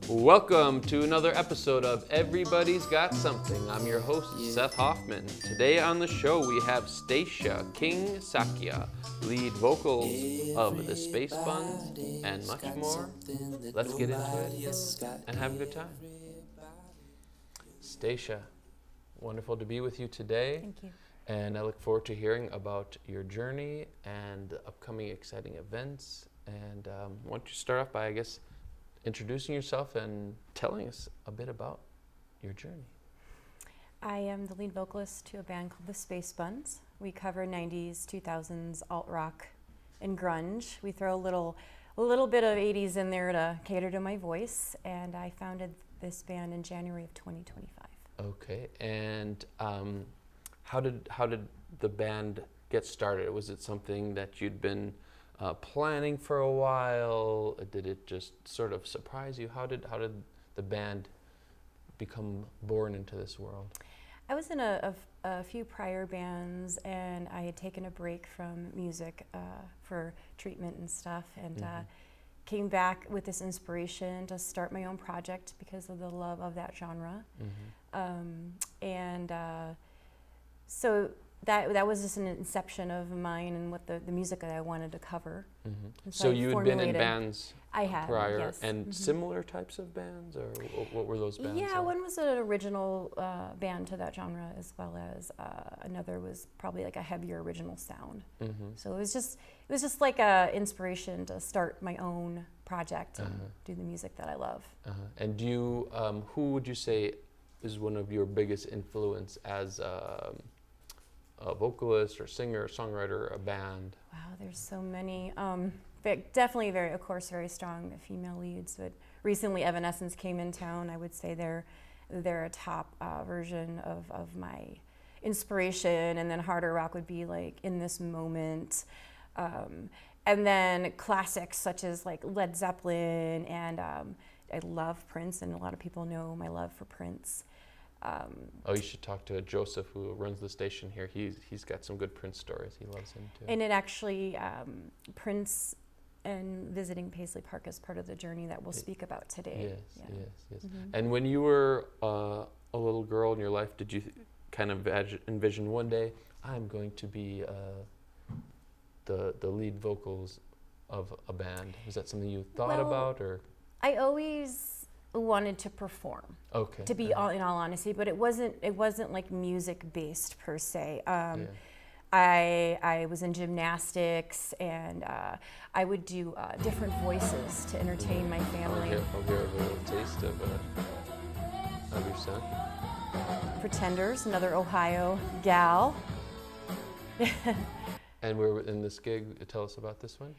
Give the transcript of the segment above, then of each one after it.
Welcome to another episode of Everybody's Got Something. I'm your host, Seth Hoffman. Today on the show we have Stacia, King Sakya, lead vocals of the Space Buns, and much more. Let's get into it and have a good time. Stacia, wonderful to be with you today. Thank you. And I look forward to hearing about your journey and the upcoming exciting events. And why don't you start off by, introducing yourself and telling us a bit about your journey. I am the lead vocalist to a band called the Space Buns. We cover 90s, 2000s alt rock and grunge. We throw a little bit of 80s in there to cater to my voice, and I founded this band in January of 2025. Okay, and how did the band get started? Was it something that you'd been planning for a while? Did it just sort of surprise you? How did the band become born into this world? I was in a few prior bands, and I had taken a break from music for treatment and stuff, and came back with this inspiration to start my own project because of the love of that genre. So that was just an inception of mine and what the music that I wanted to cover. So you had been in bands I had, prior, yes. and similar types of bands, or what were those bands? Yeah, one was an original band to that genre, as well as another was probably like a heavier original sound. So it was just like a inspiration to start my own project and do the music that I love. And do you, who would you say is one of your biggest influence as a vocalist or singer, songwriter, a band? Wow, there's so many. Definitely of course, very strong female leads. But recently, Evanescence came in town. I would say they're a top version of my inspiration. And then harder rock would be like In This Moment. And then classics such as like Led Zeppelin, and I love Prince, and a lot of people know my love for Prince. You should talk to Joseph, who runs the station here. He's got some good Prince stories. He loves him too. And it actually, Prince and visiting Paisley Park is part of the journey that we'll speak about today. Yes. And when you were a little girl in your life, did you kind of envision one day, I'm going to be the lead vocals of a band? Was that something you thought about, or? I always wanted to perform. Okay. To be in all honesty, but it wasn't like music based per se. I was in gymnastics, and I would do different voices to entertain my family. I'll hear a little taste of your son. Pretenders, another Ohio gal. And we're in this gig. Tell us about this one.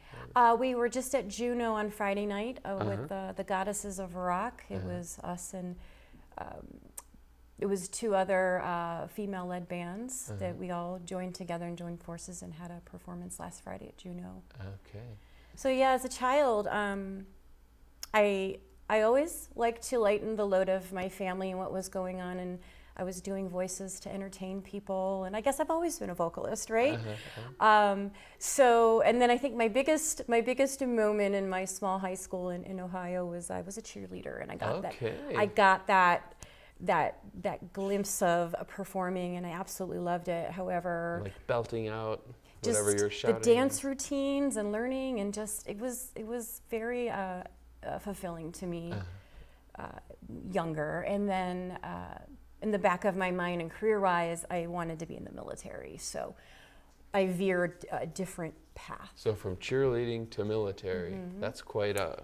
We were just at Juneau on Friday night with the Goddesses of Rock. It was us and it was two other female-led bands that we all joined together and joined forces and had a performance last Friday at Juneau. Okay. So yeah, as a child, I always liked to lighten the load of my family and what was going on, and I was doing voices to entertain people, and I guess I've always been a vocalist, right? And then I think my biggest moment in my small high school in Ohio was I was a cheerleader, and I got that glimpse of performing, and I absolutely loved it. However, like belting out just whatever you're shouting. The dance routines and learning, and just it was very fulfilling to me, younger, and then. In the back of my mind and career-wise, I wanted to be in the military, so I veered a different path. So from cheerleading to military, that's quite a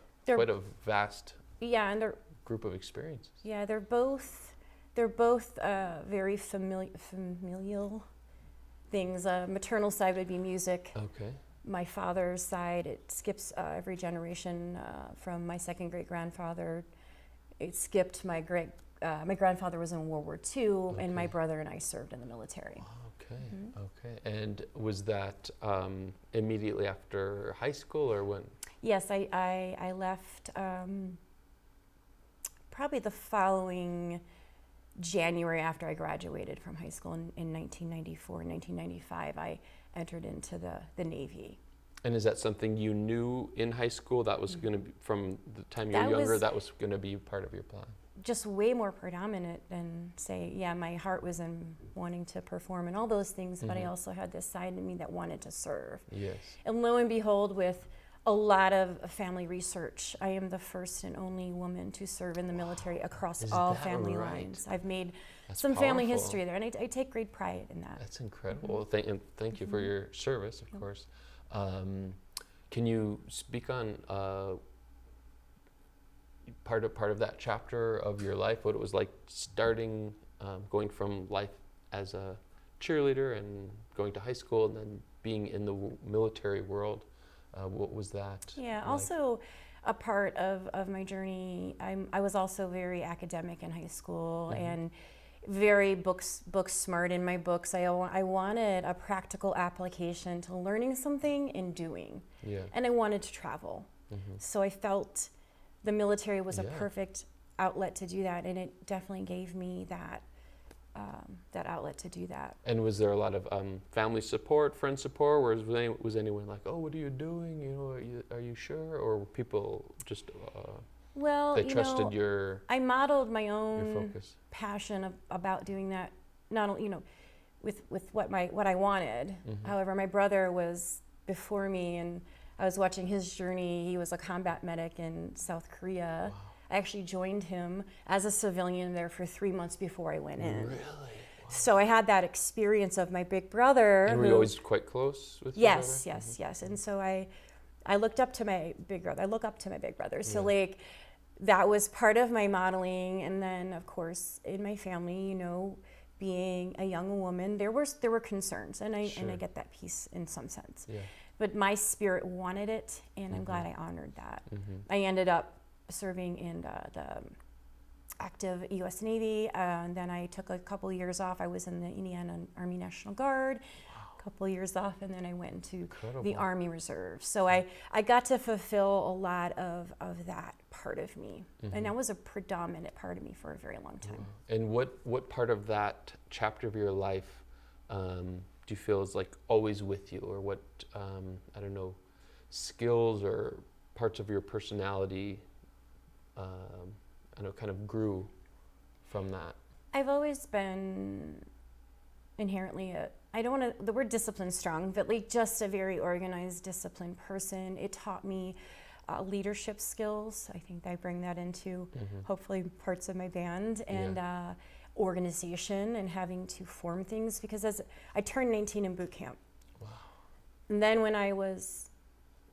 vast group of experiences. Yeah, they're both very familial things. Maternal side would be music. Okay. My father's side, it skips every generation from my second great-grandfather. It skipped my grandfather was in World War II, and my brother and I served in the military. Okay. And was that immediately after high school, or when? Yes, I left probably the following January after I graduated from high school in 1994. In 1995, I entered into the Navy. And is that something you knew in high school that was going to be, from the time you were That younger, was- that was going to be part of your plan? Just way more predominant than say, yeah, my heart was in wanting to perform and all those things, but I also had this side of me that wanted to serve. Yes. And lo and behold, with a lot of family research, I am the first and only woman to serve in the military across Is all that family right? lines. I've made That's some family powerful. history there, and I take great pride in that. That's incredible. Thank you for your service, of course. Can you speak on part of that chapter of your life, what it was like starting, going from life as a cheerleader and going to high school and then being in the military world? What was that? Yeah, like? also a part of my journey, I was also very academic in high school and very book smart in my books. I wanted a practical application to learning something and doing. Yeah. And I wanted to travel. So I felt the military was a perfect outlet to do that, and it definitely gave me that outlet to do that. And was there a lot of family support, friend support, or was anyone like, "Oh, what are you doing? You know, are you sure?" Or were people just Well, they trusted your I modeled my own focus? passion about doing that, not only with what I wanted. However, my brother was before me, and I was watching his journey. He was a combat medic in South Korea. Wow. I actually joined him as a civilian there for 3 months before I went in. Really? Wow. So I had that experience of my big brother. And were you always quite close with your Yes, brother? yes. And so I looked up to my big brother. I look up to my big brother. So like that was part of my modeling. And then of course in my family, being a young woman, there were concerns, and I get that piece in some sense. Yeah. But my spirit wanted it, and I'm glad I honored that. I ended up serving in the active U.S. Navy, and then I took a couple years off. I was in the Indiana Army National Guard, a couple years off, and then I went into the Army Reserve. So I got to fulfill a lot of that part of me, and that was a predominant part of me for a very long time. And what part of that chapter of your life do you feel is like always with you, or what I don't know, skills or parts of your personality I know kind of grew from that? I've always been inherently I don't want to, the word discipline's strong, but like just a very organized, disciplined person. It taught me leadership skills. I think I bring that into hopefully parts of my band, and organization and having to form things, because as I turned 19 in boot camp. Wow. And then when I was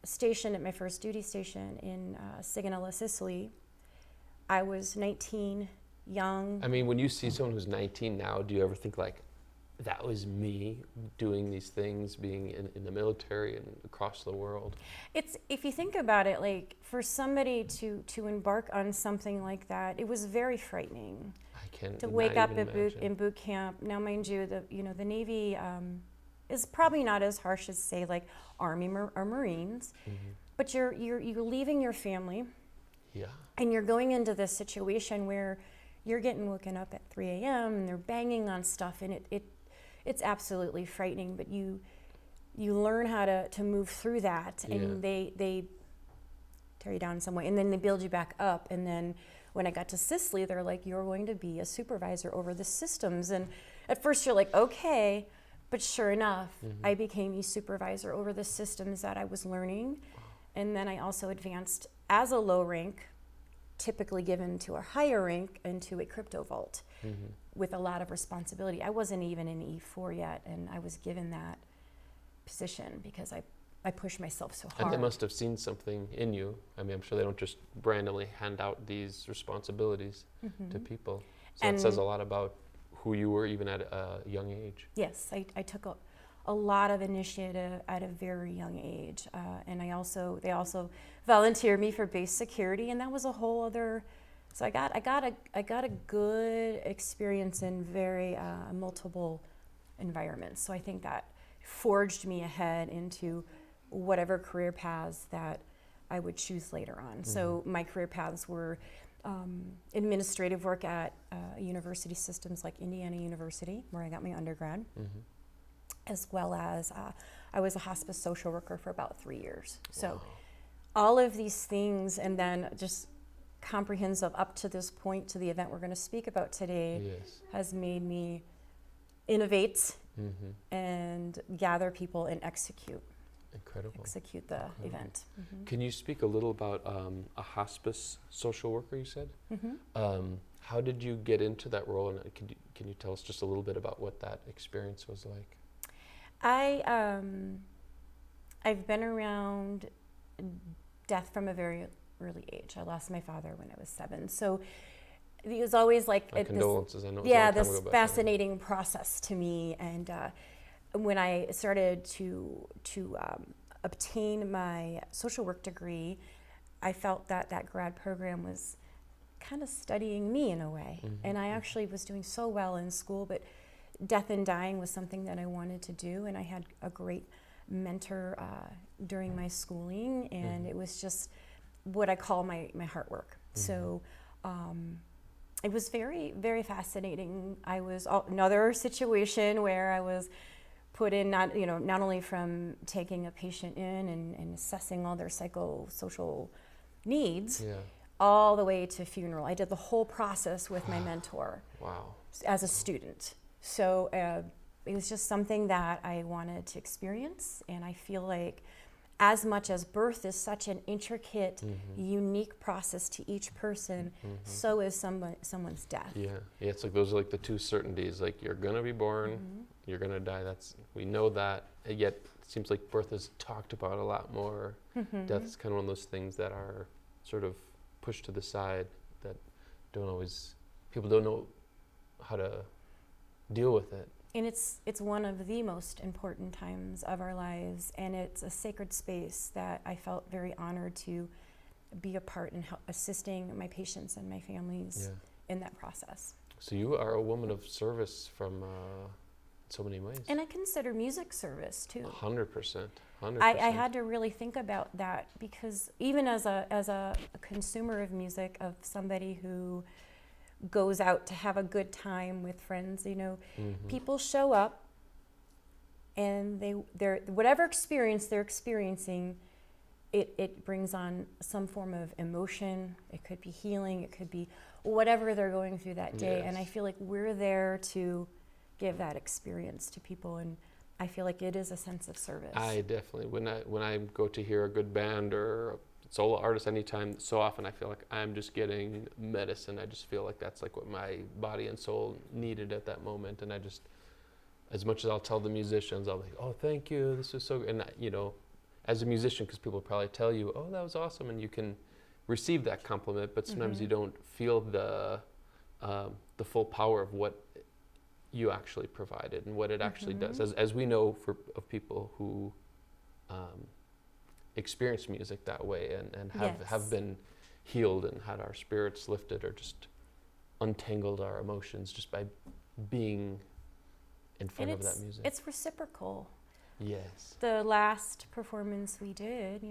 stationed at my first duty station in Sigonella, Sicily, I was 19, young. I mean, when you see someone who's 19 now, do you ever think like, that was me doing these things, being in the military and across the world? It's, if you think about it, like for somebody to embark on something like that, it was very frightening. I can't To wake up even in boot camp. Now, mind you, the Navy is probably not as harsh as say like Army or Marines, but you're leaving your family. Yeah. And you're going into this situation where you're getting woken up at 3 a.m. and they're banging on stuff, and it's absolutely frightening. But you learn how to move through that, and they tear you down in some way, and then they build you back up. And then when I got to Sicily, they're like, you're going to be a supervisor over the systems. And at first you're like, okay, but sure enough, I became a supervisor over the systems that I was learning. And then I also advanced as a low rank, typically given to a higher rank, into a crypto vault with a lot of responsibility. I wasn't even in E4 yet, and I was given that position because I pushed myself so hard. And they must have seen something in you. I mean, I'm sure they don't just randomly hand out these responsibilities to people. So that says a lot about who you were even at a young age. Yes, I took a lot of initiative at a very young age, and they also volunteered me for base security, and that was a whole other. So I got a good experience in very multiple environments. So I think that forged me ahead into whatever career paths that I would choose later on. So my career paths were administrative work at university systems like Indiana University, where I got my undergrad. as well as I was a hospice social worker for about 3 years. So Wow. all of these things, and then just comprehensive up to this point to the event we're going to speak about today, Yes. has made me innovate Mm-hmm. and gather people and execute Incredible. the event. Can you speak a little about a hospice social worker, you said? How did you get into that role, and can you tell us just a little bit about what that experience was like? I've been around death from a very early age. I lost my father when I was 7, so it was always like My condolences. I know it was a yeah, long time this ago, but fascinating process to me. And when I started to obtain my social work degree, I felt that grad program was kind of studying me in a way. And I actually was doing so well in school, but death and dying was something that I wanted to do, and I had a great mentor during my schooling, and it was just what I call my heart work. So it was very, very fascinating. I was another situation where I was put in, not only from taking a patient in and assessing all their psychosocial needs, all the way to funeral. I did the whole process with my mentor. Wow. As a student. So it was just something that I wanted to experience, and I feel like as much as birth is such an intricate, unique process to each person, so is someone's death. Yeah, it's like those are like the two certainties. Like you're gonna be born, you're gonna die. We know that. And yet it seems like birth is talked about a lot more. Death is kind of one of those things that are sort of pushed to the side, that people don't know how to deal with it. And it's one of the most important times of our lives, and it's a sacred space that I felt very honored to be a part in assisting my patients and my families in that process. So you are a woman of service from so many ways. And I consider music service too. 100%. I had to really think about that, because even as a consumer of music, of somebody who goes out to have a good time with friends, people show up and they're whatever experience they're experiencing, it brings on some form of emotion. It could be healing, it could be whatever they're going through that day. And I feel like we're there to give that experience to people, and I feel like it is a sense of service. I definitely, when I go to hear a good band or solo artist anytime, so often I feel like I'm just getting medicine. I just feel like that's like what my body and soul needed at that moment. And I just, as much as I'll tell the musicians, I'll be like, oh, thank you, this is so good. And as a musician, because people probably tell you, oh, that was awesome, and you can receive that compliment, but sometimes you don't feel the full power of what you actually provided and what it actually does. As we know of people who experience music that way and have been healed and had our spirits lifted, or just untangled our emotions just by being in front of that music. It's reciprocal. Yes. The last performance we did,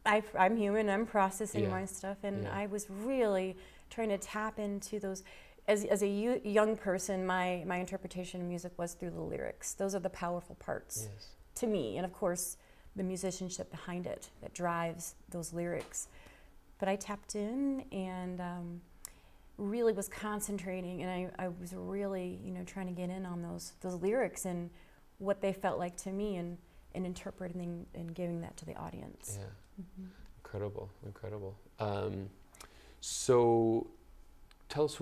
I'm human, I'm processing my stuff, and I was really trying to tap into those. As a young person, my interpretation of music was through the lyrics. Those are the powerful parts to me, and of course the musicianship behind it that drives those lyrics. But I tapped in and really was concentrating, and I was really trying to get in on those lyrics and what they felt like to me, and interpreting and giving that to the audience. Incredible. So tell us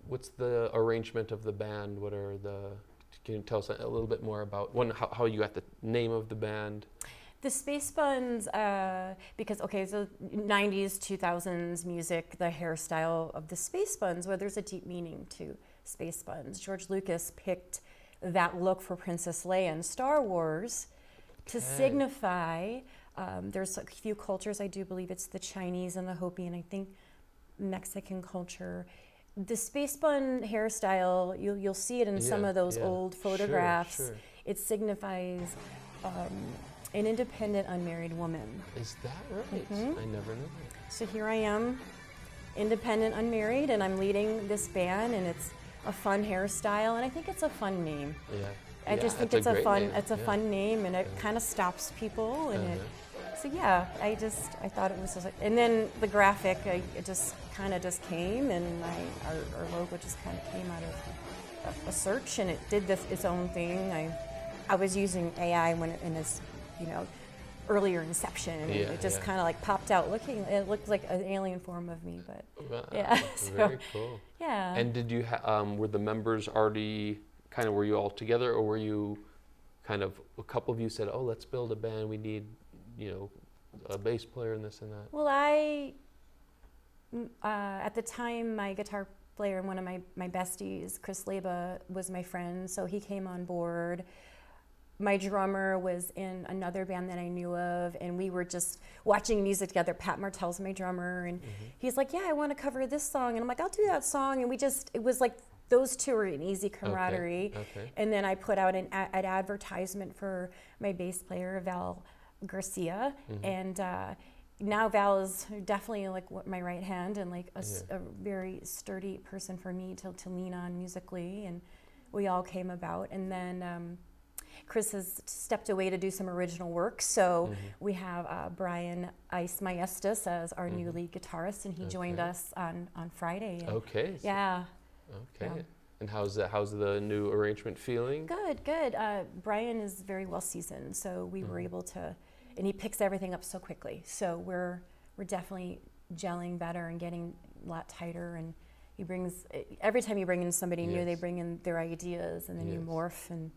what's the arrangement of the band? Can you tell us a little bit more about how you got the name of the band? The Space Buns, because, so 90s, 2000s music, the hairstyle of the Space Buns, there's a deep meaning to Space Buns. George Lucas picked that look for Princess Leia in Star Wars to signify, there's a few cultures, I do believe it's the Chinese and the Hopi, and I think Mexican culture. The Space Bun hairstyle, you'll see it in some of those old photographs. Sure. It signifies an independent, unmarried woman. Is that right? I never knew that. So here I am, independent, unmarried, and I'm leading this band, and it's a fun hairstyle, and I think it's a fun name. I just think it's a fun name, and it kind of stops people, and so yeah, I thought it was just like, and then the graphic, it just kind of came, and our logo just kind of came out of a search, and it did its own thing. I was using AI in its, earlier inception, and it just kind of like popped out it looked like an alien form of me, but yeah. Very cool. Yeah. And did you were the members already were you all together, or were you a couple of you said, oh, let's build a band, we need, a bass player and this and that? Well, at the time, my guitar player and one of my besties, Chris Leba, was my friend, so he came on board. My drummer was in another band that I knew of, and we were just watching music together. Pat Martell's my drummer, and he's like, yeah, I want to cover this song. And I'm like, I'll do that song. And it was like those two were an easy camaraderie. Okay. And then I put out an advertisement for my bass player, Val Garcia. And now Val is definitely like my right hand, and like a very sturdy person for me to lean on musically. And we all came about. And then Chris has stepped away to do some original work, so we have Brian Ice Maestas as our new lead guitarist, and he joined us on Friday. And okay. Yeah. Okay. Yeah. And how's the new arrangement feeling? Good. Brian is very well seasoned, so we were able to, and he picks everything up so quickly. So we're definitely gelling better and getting a lot tighter, and he brings, every time you bring in somebody new, they bring in their ideas, and then you morph, and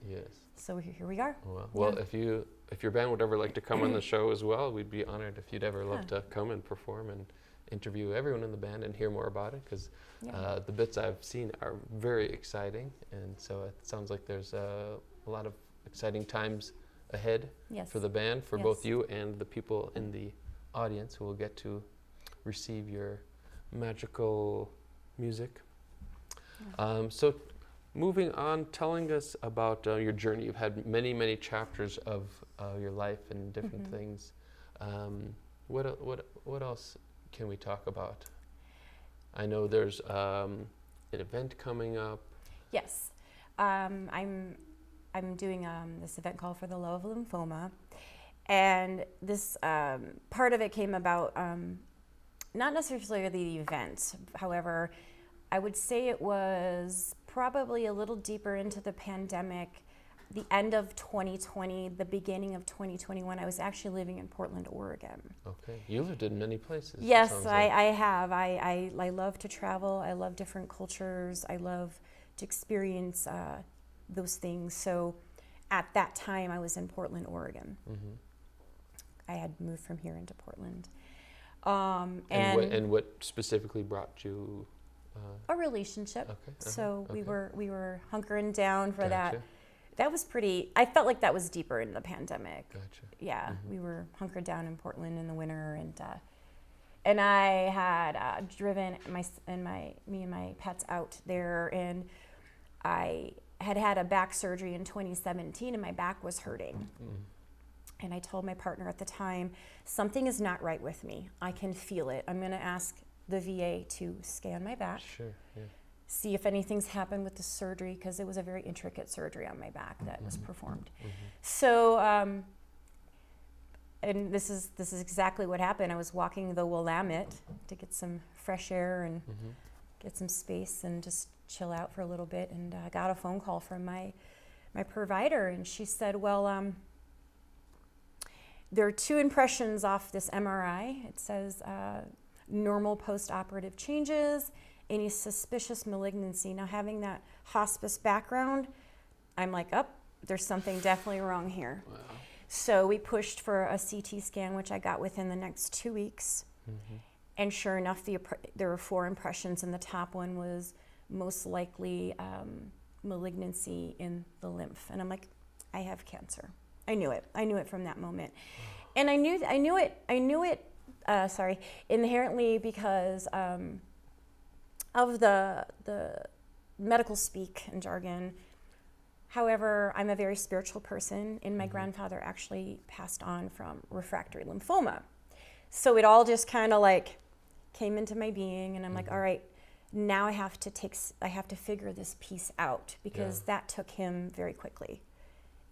so here we are. Well, if your band would ever like to come on the show as well, we'd be honored if you'd ever love to come and perform and interview everyone in the band and hear more about it, because the bits I've seen are very exciting, and so it sounds like there's a lot of exciting times ahead for the band, for both you and the people in the audience who will get to receive your magical music. So moving on, telling us about your journey. You've had many chapters of your life and different things. What else can we talk about? I know there's an event coming up. Yes, I'm doing this event called for the Love of Lymphoma, and this part of it came about not necessarily the event. However, I would say it was probably a little deeper into the pandemic, the end of 2020, the beginning of 2021. I was actually living in Portland, Oregon. Okay, you lived in many places. Yes, I have. I love to travel. I love different cultures. I love to experience those things. So at that time, I was in Portland, Oregon. I had moved from here into Portland. And what specifically brought you? A relationship. So we were hunkering down for that. That was pretty. I felt like that was deeper in the pandemic. Yeah, we were hunkered down in Portland in the winter, and I had driven me and my pets out there, and I had a back surgery in 2017, and my back was hurting. And I told my partner at the time, something is not right with me. I can feel it. I'm going to ask the VA to scan my back, see if anything's happened with the surgery, because it was a very intricate surgery on my back that was performed. So, and this is exactly what happened. I was walking the Willamette to get some fresh air and get some space and just chill out for a little bit, and I got a phone call from my provider, and she said, well, there are 2 impressions off this MRI. It says normal post-operative changes, any suspicious malignancy. Now, having that hospice background, I'm like, there's something definitely wrong here. Wow. So we pushed for a CT scan, which I got within the next 2 weeks. And sure enough, there were 4 impressions, and the top one was most likely malignancy in the lymph. And I'm like, I have cancer. I knew it. I knew it from that moment. And I knew it inherently because of the medical speak and jargon. However, I'm a very spiritual person, and my grandfather actually passed on from refractory lymphoma. So it all just kind of like came into my being, and I'm like, all right, now I have to figure this piece out, because that took him very quickly.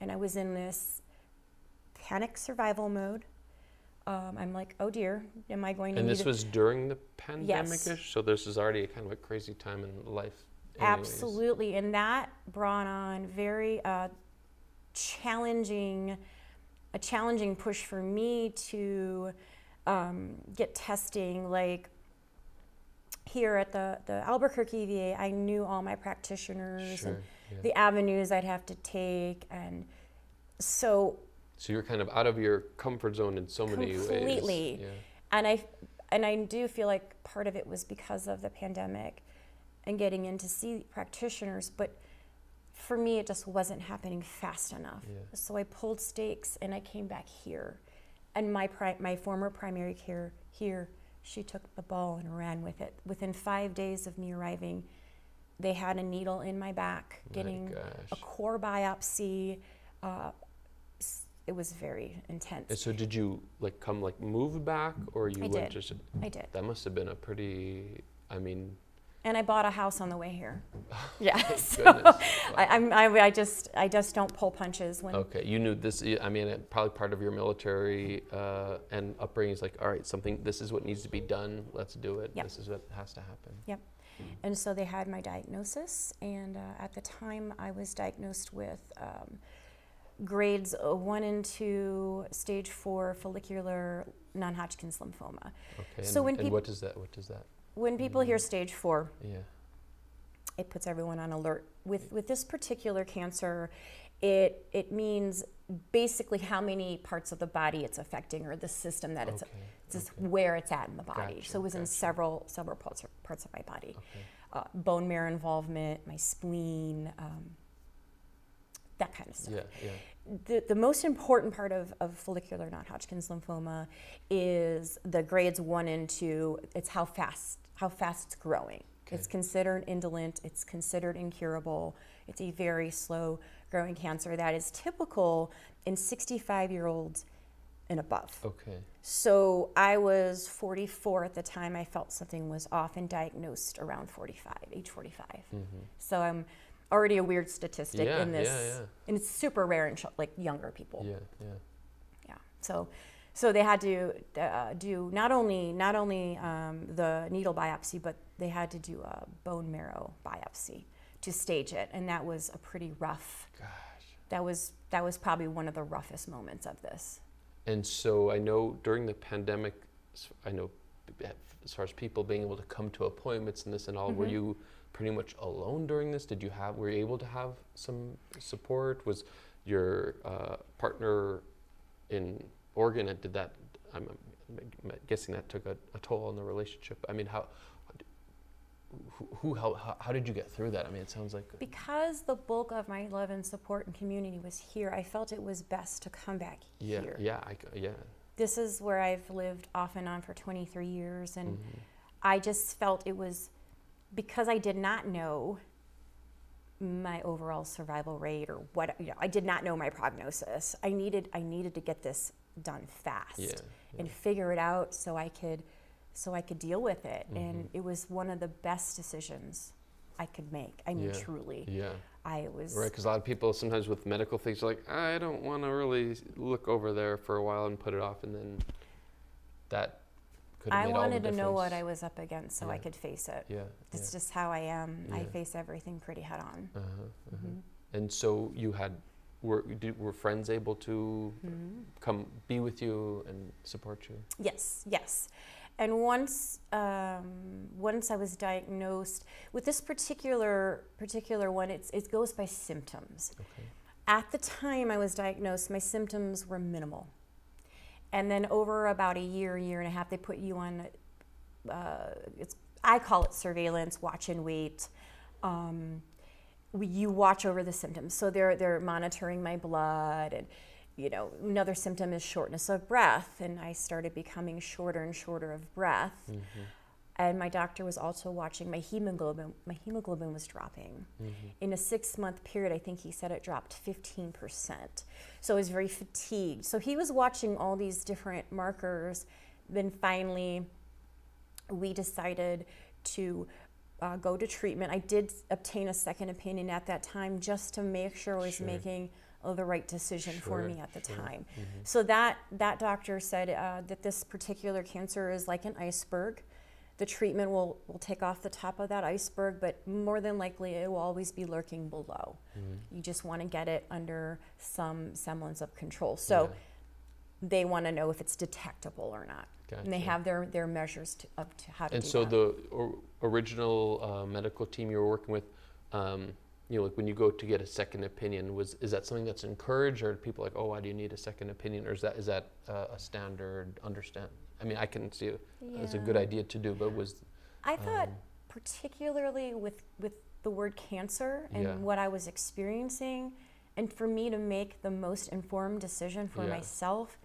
and I was in this panic survival mode. I'm like, oh dear, am I going to And need this was during the pandemic-ish? Yes. So this is already kind of a crazy time in life anyways. Absolutely, and that brought on very challenging push for me to get testing. Like here at the Albuquerque VA, I knew all my practitioners Sure, and yeah. the avenues I'd have to take, and so you're kind of out of your comfort zone in so many ways. completely. Yeah. And I do feel like part of it was because of the pandemic and getting in to see practitioners, but for me it just wasn't happening fast enough. Yeah. So I pulled stakes and I came back here, and my former primary care here, she took the ball and ran with it. Within 5 days of me arriving, they had a needle in my back, getting a core biopsy. It was very intense. And so did you move back, or you I went did. I did. That must have been a pretty, And I bought a house on the way here. Yeah. So goodness. I just don't pull punches when. Okay, you knew this. Probably part of your military and upbringing is like, all right, this is what needs to be done. Let's do it. Yep. This is what has to happen. Yep. And so they had my diagnosis, and at the time I was diagnosed with grades 1 and 2, stage 4 follicular non-Hodgkin's lymphoma. Okay. So and what is that? When people hear stage 4, yeah, it puts everyone on alert. With this particular cancer, it means basically how many parts of the body it's affecting, or the system that it's just where it's at in the body. Gotcha, So it was in several parts of my body. Okay. Bone marrow involvement, my spleen, that kind of stuff. Yeah. The most important part of follicular non-Hodgkin's lymphoma is the grades 1 and 2. It's how fast it's growing. Okay. It's considered indolent. It's considered incurable. It's a very slow growing cancer that is typical in 65-year-olds and above. Okay. So I was 44 at the time. I felt something was off and diagnosed around age 45. Mm-hmm. So I'm already a weird statistic in this, and it's super rare in younger people. Yeah. So they had to do not only the needle biopsy, but they had to do a bone marrow biopsy to stage it, and that was a pretty rough. Gosh. That was probably one of the roughest moments of this. And so I know during the pandemic, as far as people being able to come to appointments and this and all, were you pretty much alone during this? Were you able to have some support? Was your partner in Oregon, and did that, I'm guessing that took a toll on the relationship. I mean, how did you get through that? I mean, it sounds like... Because the bulk of my love and support and community was here, I felt it was best to come back here. Yeah. This is where I've lived off and on for 23 years, and I just felt it was, because I did not know my overall survival rate, or I did not know my prognosis. I needed to get this done fast and figure it out so I could deal with it. And it was one of the best decisions I could make. I mean, truly. Yeah. Right, because a lot of people sometimes with medical things are like, I don't want to really look over there for a while and put it off, and then that could have made all the difference. I wanted to know what I was up against so I could face it. It's just how I am. I face everything pretty head on. And so were friends able to come be with you and support you? Yes. And once I was diagnosed with this particular one, it goes by symptoms. Okay. At the time I was diagnosed, my symptoms were minimal. And then over about a year and a half, they put you on, I call it surveillance, watch and wait. You watch over the symptoms. So they're monitoring my blood, and another symptom is shortness of breath, and I started becoming shorter and shorter of breath. And my doctor was also watching my hemoglobin. My hemoglobin was dropping. In a 6-month period, I think he said it dropped 15%. So I was very fatigued. So he was watching all these different markers. Then finally, we decided to go to treatment. I did obtain a second opinion at that time just to make sure I was making the right decision for Sure, me at the sure. time. So that doctor said that this particular cancer is like an iceberg. The treatment will take off the top of that iceberg, but more than likely it will always be lurking below. You just want to get it under some semblance of control. So they want to know if it's detectable or not. Gotcha. And they have their measures to how to And do so that. the original medical team you were working with, like when you go to get a second opinion, is that something that's encouraged, or are people like, oh, why do you need a second opinion, or is that a standard understand? I mean, I can see it's a good idea to do, but I thought particularly with the word cancer and what I was experiencing, and for me to make the most informed decision for myself,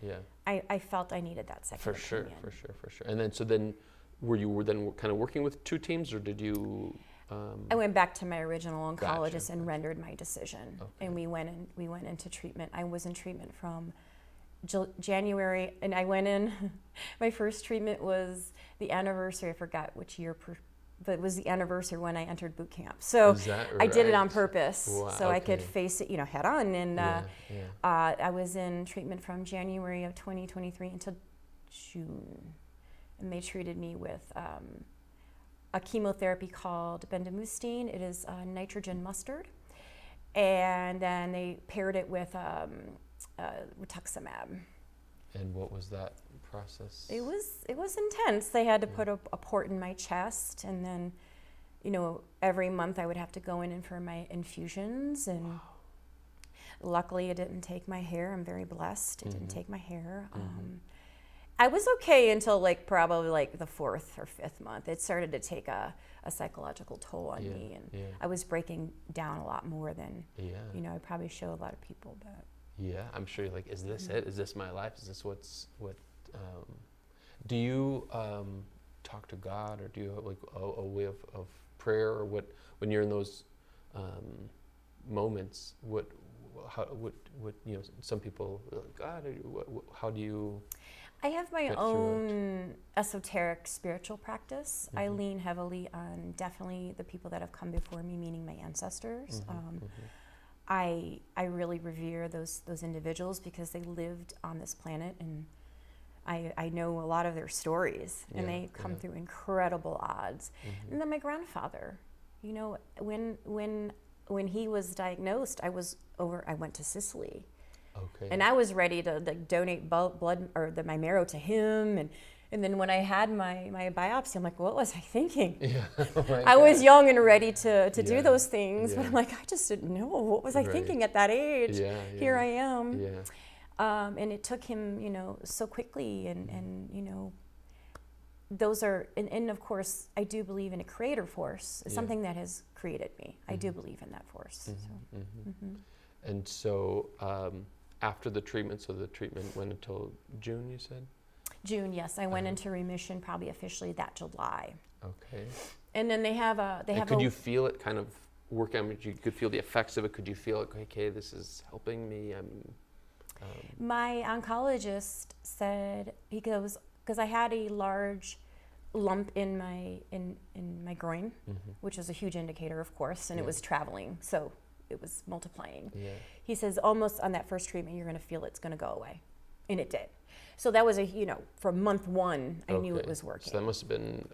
I felt I needed that second opinion. For sure. And then, were you kind of working with two teams, or did you? I went back to my original oncologist Gotcha. and rendered my decision, and we went into treatment. I was in treatment from January, and I went in. My first treatment was the anniversary. I forgot which year, but it was the anniversary when I entered boot camp. So Is that I did it right? on purpose, Wow, so I could face it, head on. And Yeah. I was in treatment from January of 2023 until June, and they treated me with a chemotherapy called bendamustine. It is nitrogen mustard, and then they paired it with rituximab. And what was that process? It was intense. They had to put a port in my chest, and then, every month I would have to go in for my infusions. And luckily, it didn't take my hair. I'm very blessed. It didn't take my hair. I was okay until probably the 4th or 5th month. It started to take a psychological toll on me, and I was breaking down a lot more than I probably show a lot of people. But yeah, I'm sure you're like, is this it? Is this my life? Is this what? Do you talk to God, or do you have a way of prayer, or what when you're in those moments? What some people God, how do you? I have my get through own esoteric spiritual practice. I lean heavily on definitely the people that have come before me, meaning my ancestors. I really revere those individuals because they lived on this planet, and I know a lot of their stories, and they come through incredible odds. And then my grandfather, when he was diagnosed, I went to Sicily. Okay. And I was ready to donate blood or my marrow to him, and then when I had my biopsy, I'm like, what was I thinking? Yeah. I was young and ready to do those things, but I'm like, I just didn't know. What was I thinking at that age? Here I am. Yeah. And it took him, so quickly, and those are, and of course, I do believe in a creator force, something that has created me. I do believe in that force. And so after the treatment, so the treatment went until June, you said? June, yes. I went into remission probably officially that July. Okay. And then they have could you feel it kind of working? I mean, you could feel the effects of it. Could you feel like, okay, this is helping me? My oncologist said, because I had a large lump in my groin, which is a huge indicator, of course, and it was traveling, so it was multiplying. Yeah. He says, almost on that first treatment, you're going to feel it's going to go away, and it did. So that was from month 1, I knew it was working. So that must have been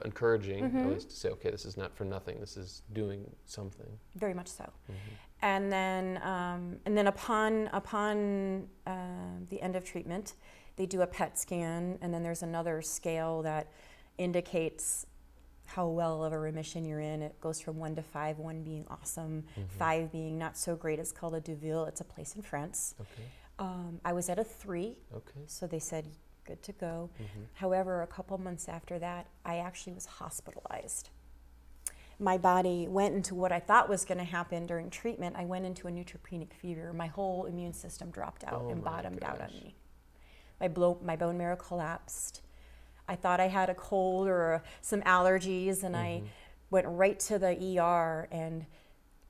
encouraging, at least to say, okay, this is not for nothing. This is doing something. Very much so. And then upon the end of treatment, they do a PET scan, and then there's another scale that indicates how well of a remission you're in. It goes from 1 to 5, 1 being awesome, 5 being not so great. It's called a Deauville. It's a place in France. Okay. I was at a 3, so they said, good to go. However, a couple months after that, I actually was hospitalized. My body went into what I thought was going to happen during treatment. I went into a neutropenic fever. My whole immune system dropped out and bottomed out on me. My bone marrow collapsed. I thought I had a cold or some allergies, and I went right to the ER, and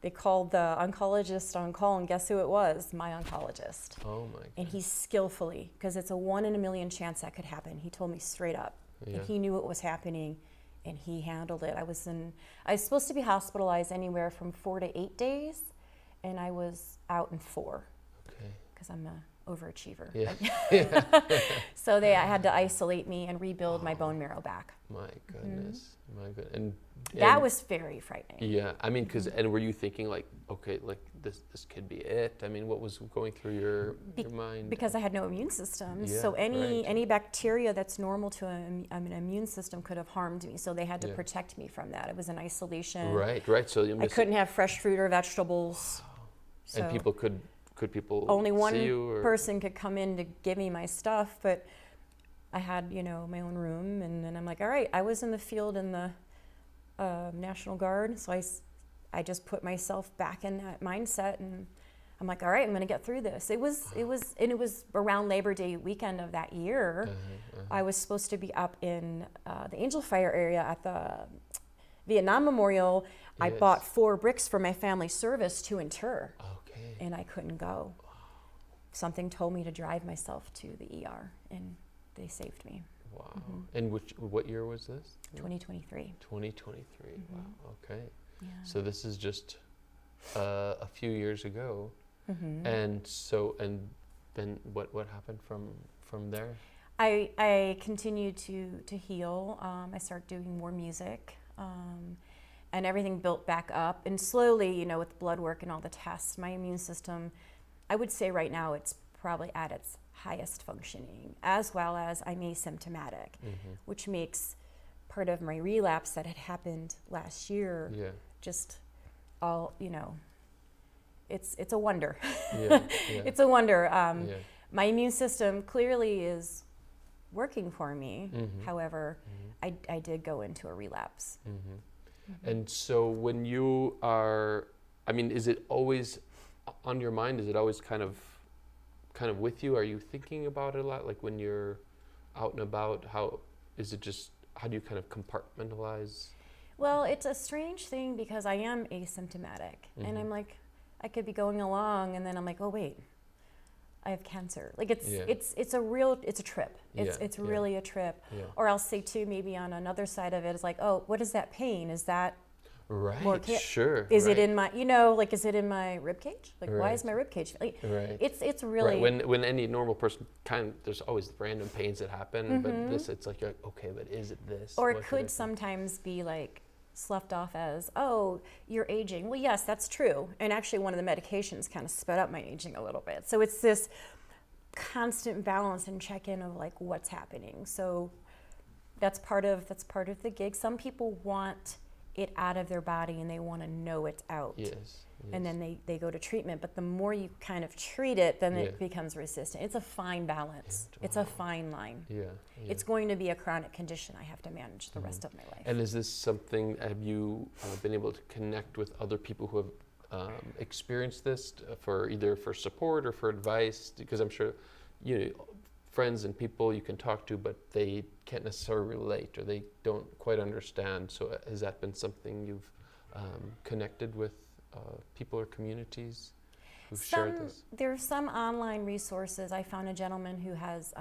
they called the oncologist on call, and guess who it was? My oncologist. Oh my God. And he skillfully, because it's a 1 in a million chance that could happen, he told me straight up. And he knew what was happening, and he handled it. I was supposed to be hospitalized anywhere from 4 to 8 days, and I was out in 4. Okay. Because I'm a overachiever. Yeah. So I had to isolate me and rebuild my bone marrow back. My goodness. My goodness. And that was very frightening. Yeah. I mean, and were you thinking like, okay, like this could be it? I mean, what was going through your mind? Because I had no immune system. Yeah, So right. any bacteria that's normal to an immune system could have harmed me. So they had to protect me from that. It was an isolation. Right. So I couldn't have fresh fruit or vegetables. Wow. So And people could people only one see you, or? person could come in to give me my stuff, but I had, my own room, and then I'm like, all right, I was in the field in the National Guard, so I just put myself back in that mindset, and I'm like, all right, I'm going to get through this. It was around Labor Day weekend of that year. I was supposed to be up in the Angel Fire area at the Vietnam Memorial. I bought 4 bricks for my family service to inter. Okay. And I couldn't go. Wow. Something told me to drive myself to the ER, and they saved me. Wow. And what year was this? 2023. 2023. Wow. Okay. Yeah. So this is just a few years ago. And then what happened from there? I continued to heal. I started doing more music. And everything built back up, and slowly, with blood work and all the tests, my immune system, I would say right now it's probably at its highest functioning, as well as I'm asymptomatic, which makes part of my relapse that had happened last year just all, it's a wonder. It's a wonder. My immune system clearly is working for me. However, I did go into a relapse. And so when you are, I mean, is it always on your mind? Is it always kind of with you? Are you thinking about it a lot? Like when you're out and about, how do you kind of compartmentalize? Well, it's a strange thing because I am asymptomatic, and I'm like, I could be going along, and then I'm like, oh wait, I have cancer. Like it's a trip. It's really a trip. Or I'll say too, maybe on another side of it is like, oh, what is that pain? Is that right? Sure. Is it in my, is it in my rib cage? Like, why is my rib cage? Like, it's really when any normal person there's always random pains that happen, but it's like you're like, okay, but is it this? Or it could sometimes be like sloughed off as, oh, you're aging. Well, yes, that's true. And actually one of the medications kind of sped up my aging a little bit. So it's this constant balance and check-in of like what's happening. So that's part of the gig. Some people want it out of their body and they want to know it's out. Yes. And then they go to treatment. But the more you kind of treat it, then it becomes resistant. It's a fine balance. It's a fine line. It's going to be a chronic condition I have to manage the rest of my life. And is this something, have you been able to connect with other people who have experienced this either for support or for advice? Because I'm sure, friends and people you can talk to, but they can't necessarily relate or they don't quite understand. So has that been something you've connected with people or communities who've shared this? There are some online resources. I found a gentleman who has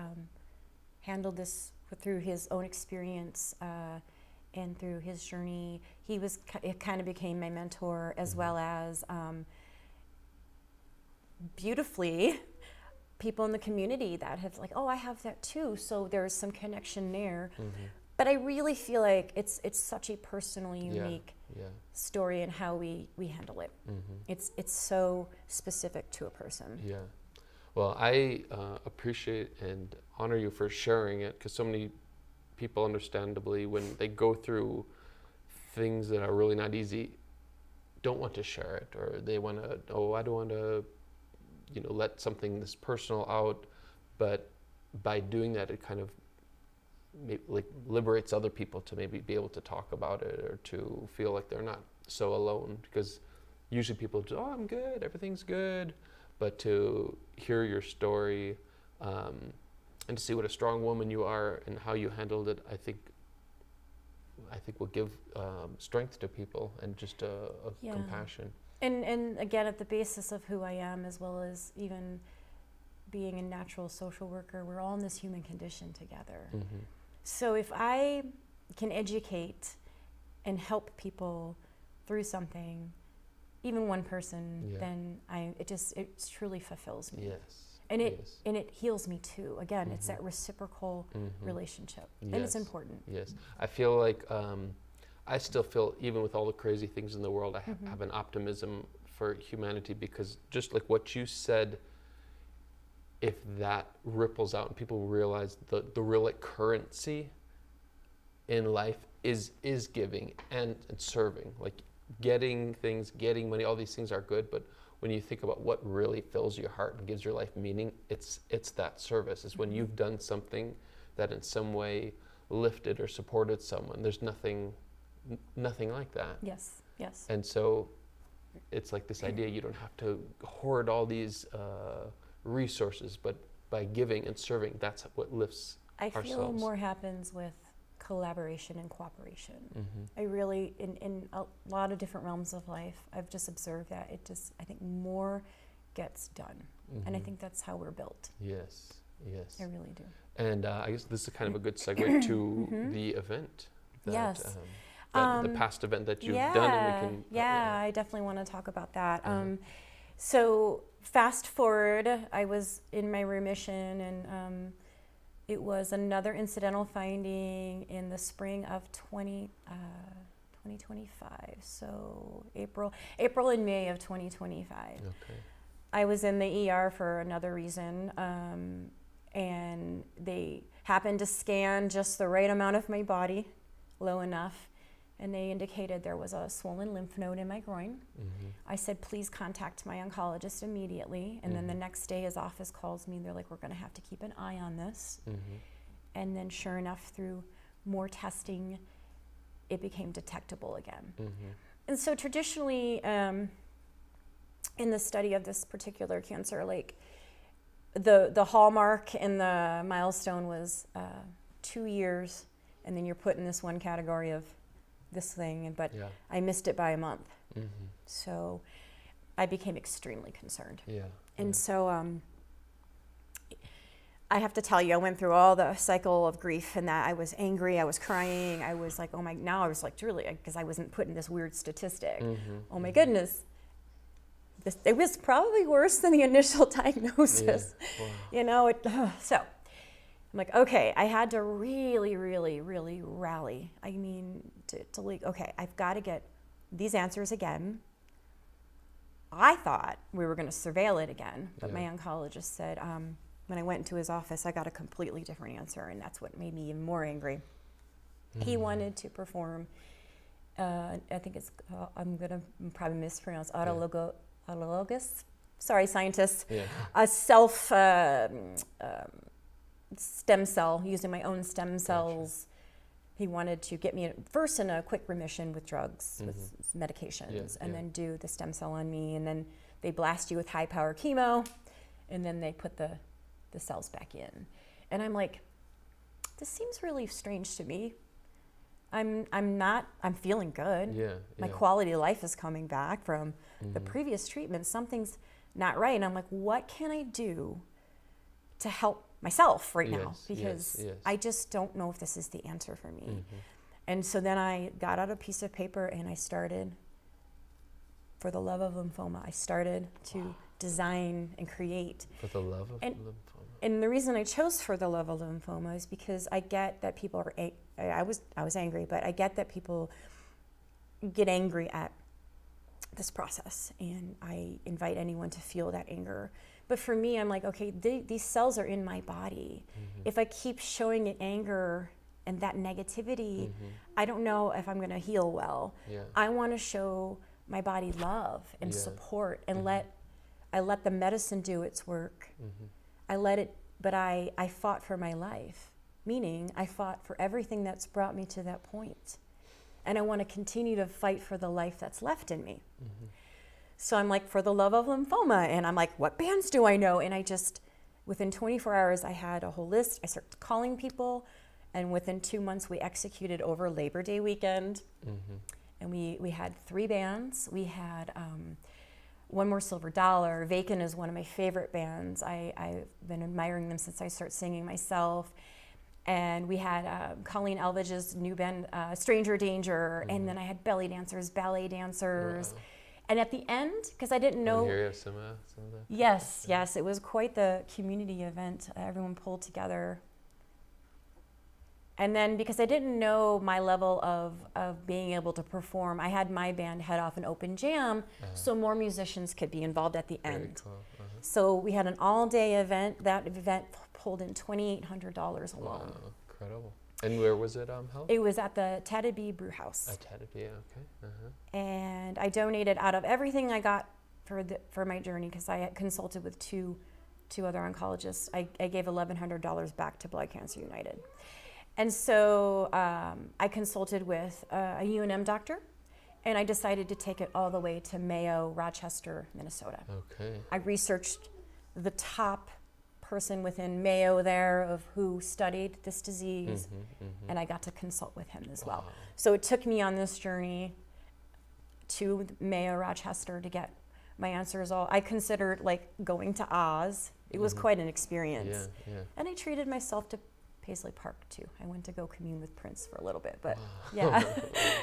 handled this through his own experience and through his journey. It kind of became my mentor, as well as beautifully people in the community that have like, oh, I have that too. So there's some connection there. But I really feel like it's such a personal, unique story in how we handle it. It's so specific to a person. Yeah. Well, I appreciate and honor you for sharing it, because so many people, understandably, when they go through things that are really not easy, don't want to share it, or they want to, I don't want to, let something this personal out. But by doing that, it kind of liberates other people to maybe be able to talk about it, or to feel like they're not so alone, because usually people just, I'm good, everything's good. But to hear your story and to see what a strong woman you are and how you handled it, I think will give strength to people and just a compassion. And again, at the basis of who I am, as well as even being a natural social worker, we're all in this human condition together. So if I can educate and help people through something, even one person, then it truly fulfills me. Yes. And it heals me too. Again, it's that reciprocal relationship, and it's important. Yes, I feel like I still feel, even with all the crazy things in the world, I have an optimism for humanity, because just like what you said, if that ripples out and people realize the real like currency in life is giving and serving, like getting things, getting money, all these things are good, but when you think about what really fills your heart and gives your life meaning, it's that service. It's when you've done something that in some way lifted or supported someone. There's nothing like that. Yes. And so it's like this idea, you don't have to hoard all these resources, but by giving and serving, that's what lifts ourselves. I feel more happens with collaboration and cooperation. I really, in a lot of different realms of life, I've just observed that I think more gets done. And I think that's how we're built. Yes. I really do. And I guess this is kind of a good segue to the event. The past event that you've done. And we can, I definitely want to talk about that. So fast forward, I was in my remission, and it was another incidental finding in the spring of 2025. So April and May of 2025. Okay. I was in the ER for another reason, and they happened to scan just the right amount of my body, low enough, and they indicated there was a swollen lymph node in my groin. I said, please contact my oncologist immediately. And then the next day his office calls me. They're like, we're going to have to keep an eye on this. And then sure enough, through more testing, it became detectable again. And so traditionally, in the study of this particular cancer, like the hallmark and the milestone was 2 years, and then you're put in this one category of this thing, but I missed it by a month. So I became extremely concerned. And so I have to tell you, I went through all the cycle of grief, and that I was angry, I was crying, I was like, now I was like, truly, because I wasn't put in this weird statistic. Oh my goodness. It was probably worse than the initial diagnosis. So I'm like, okay, I had to really, really, really rally. I mean, to like, okay, I've got to get these answers again. I thought we were going to surveil it again, but my oncologist said, when I went into his office, I got a completely different answer, and that's what made me even more angry. He wanted to perform, I think it's, I'm going to probably mispronounce, autologous, sorry, scientists, a self stem cell, using my own stem cells. He wanted to get me first in a quick remission with drugs, with medications, and then do the stem cell on me, and then they blast you with high power chemo, and then they put the cells back in. And I'm like, this seems really strange to me. I'm feeling good. My quality of life is coming back from the previous treatment. Something's not right. And I'm like, what can I do to help myself right now? Because I just don't know if this is the answer for me. And so then I got out a piece of paper and I started, for the Love of Lymphoma, I started to design and create. For the Love of Lymphoma. And the reason I chose For the Love of Lymphoma is because I get that people are, I was angry, but I get that people get angry at this process, and I invite anyone to feel that anger. But for me, I'm like, okay, these cells are in my body. If I keep showing it anger and that negativity, I don't know if I'm going to heal well. I want to show my body love and support, and I let the medicine do its work. I let it, but I fought for my life, meaning I fought for everything that's brought me to that point. And I want to continue to fight for the life that's left in me. So I'm like, For the Love of Lymphoma. And I'm like, what bands do I know? And I just, within 24 hours, I had a whole list. I started calling people. And within 2 months, we executed over Labor Day weekend. And we had 3 bands. We had One More Silver Dollar. Vacant is one of my favorite bands. I've been admiring them since I started singing myself. And we had Colleen Elvidge's new band, Stranger Danger. And then I had belly dancers, ballet dancers. And at the end, because I didn't know. Hear some of the. Yes, it was quite the community event. Everyone pulled together. And then because I didn't know my level of being able to perform, I had my band head off an open jam so more musicians could be involved at the Very end. cool. So we had an all-day event. That event pulled in $2,800 alone. Wow, incredible. And where was it held? It was at the Tataby Brew House. At Tataby, okay. And I donated out of everything I got for my journey, because I had consulted with two other oncologists. I gave $1,100 back to Blood Cancer United. And so I consulted with a UNM doctor, and I decided to take it all the way to Mayo, Rochester, Minnesota. Okay. I researched the top person within Mayo there of who studied this disease, and I got to consult with him as well. So it took me on this journey to Mayo, Rochester to get my answers all. I considered like going to Oz. It was quite an experience. Yeah. And I treated myself to Paisley Park too. I went to go commune with Prince for a little bit, but yeah.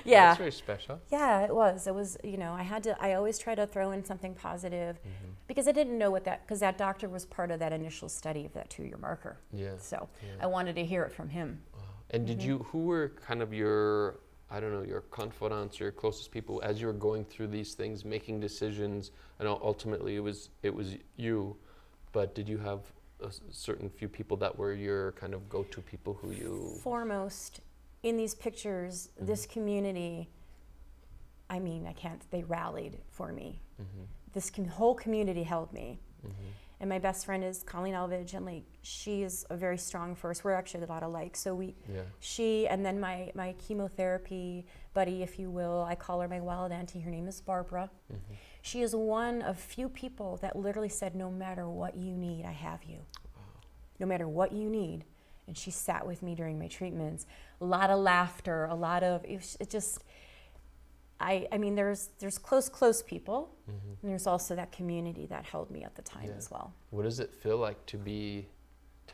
That's very special. Yeah, it was, I always try to throw in something positive because I didn't know because that doctor was part of that initial study of that 2-year marker. Yeah. So I wanted to hear it from him. Wow. And who were kind of your confidants, your closest people as you were going through these things, making decisions? I know ultimately it was you, but did you have a certain few people that were your kind of go-to people who you... Foremost, in these pictures, this community, they rallied for me. This whole community held me. And my best friend is Colleen Elvidge, and she is a very strong force. We're actually a lot alike. So she, and then my chemotherapy buddy, if you will, I call her my wild auntie. Her name is Barbara. She is one of few people that literally said, no matter what you need, I have you. No matter what you need. And she sat with me during my treatments. A lot of laughter, there's close people, and there's also that community that held me at the time as well. What does it feel like to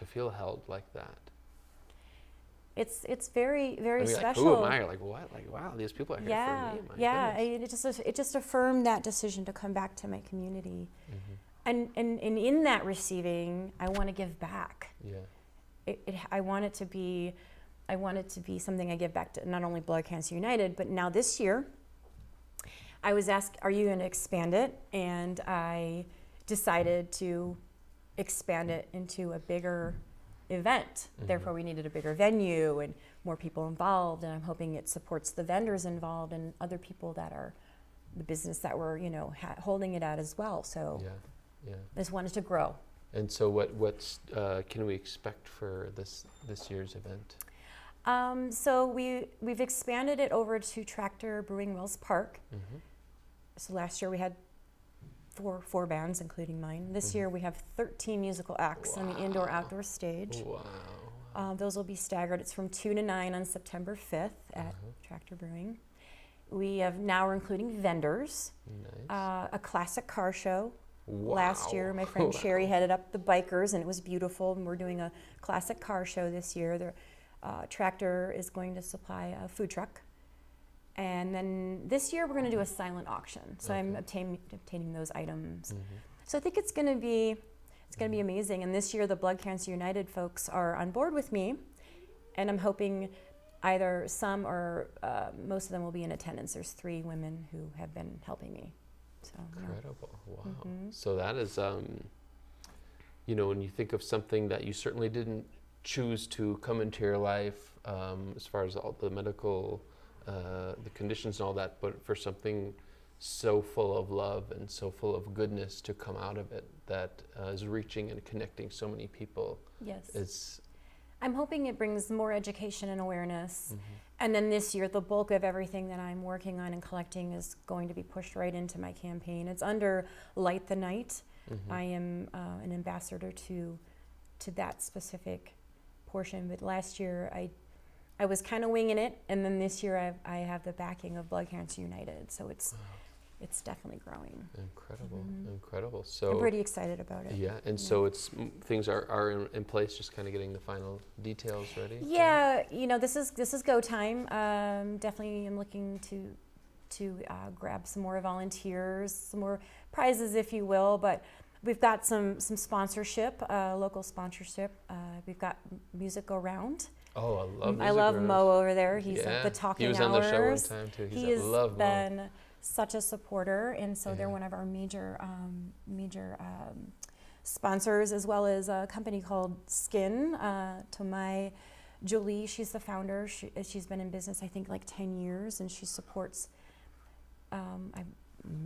feel held like that? It's very, very special. Who am I? What? Wow, these people are here for me. Goodness. It just affirmed that decision to come back to my community, and in that receiving, I want to give back. Yeah. I want it to be something I give back to not only Blood Cancer United, but now this year, I was asked, "Are you going to expand it?" And I decided to expand it into a bigger event. Therefore, we needed a bigger venue and more people involved, and I'm hoping it supports the vendors involved and other people that are the business that were holding it at as well. So I just wanted to grow. And so what's can we expect for this year's event? So we've expanded it over to Tractor Brewing Wells Park. So last year we had four bands, including mine. This year we have 13 musical acts on the indoor-outdoor stage. Wow. Those will be staggered. It's from 2 to 9 on September 5th at Tractor Brewing. We're including vendors, a classic car show. Wow. Last year, my friend Sherry headed up the bikers, and it was beautiful. And we're doing a classic car show this year. Tractor is going to supply a food truck. And then this year we're going to do a silent auction. So I'm obtaining those items. So I think it's going to be amazing. And this year the Blood Cancer United folks are on board with me, and I'm hoping either some or most of them will be in attendance. There's 3 women who have been helping me. So incredible! Wow. So that is, when you think of something that you certainly didn't choose to come into your life, as far as all the medical. The conditions and all that, but for something so full of love and so full of goodness to come out of it that is reaching and connecting so many people. Yes. I'm hoping it brings more education and awareness. And then this year, the bulk of everything that I'm working on and collecting is going to be pushed right into my campaign. It's under Light the Night. I am an ambassador to that specific portion, but last year I was kind of winging it, and then this year I have the backing of Blood Cancer United, so it's definitely growing. Incredible. So I'm pretty excited about it. Yeah, and so things are in place, just kind of getting the final details ready. Yeah, this is go time. Definitely am looking to grab some more volunteers, some more prizes, if you will. But we've got some sponsorship, local sponsorship. We've got Music Go Round. Oh, I love Music I love Round. Mo over there. He's the Talking Hours. He was on the show one time too. He's love been Mo. such a supporter, and so they're one of our major sponsors, as well as a company called Skin. Julie, she's the founder. She's been in business, I think, like 10 years, and she supports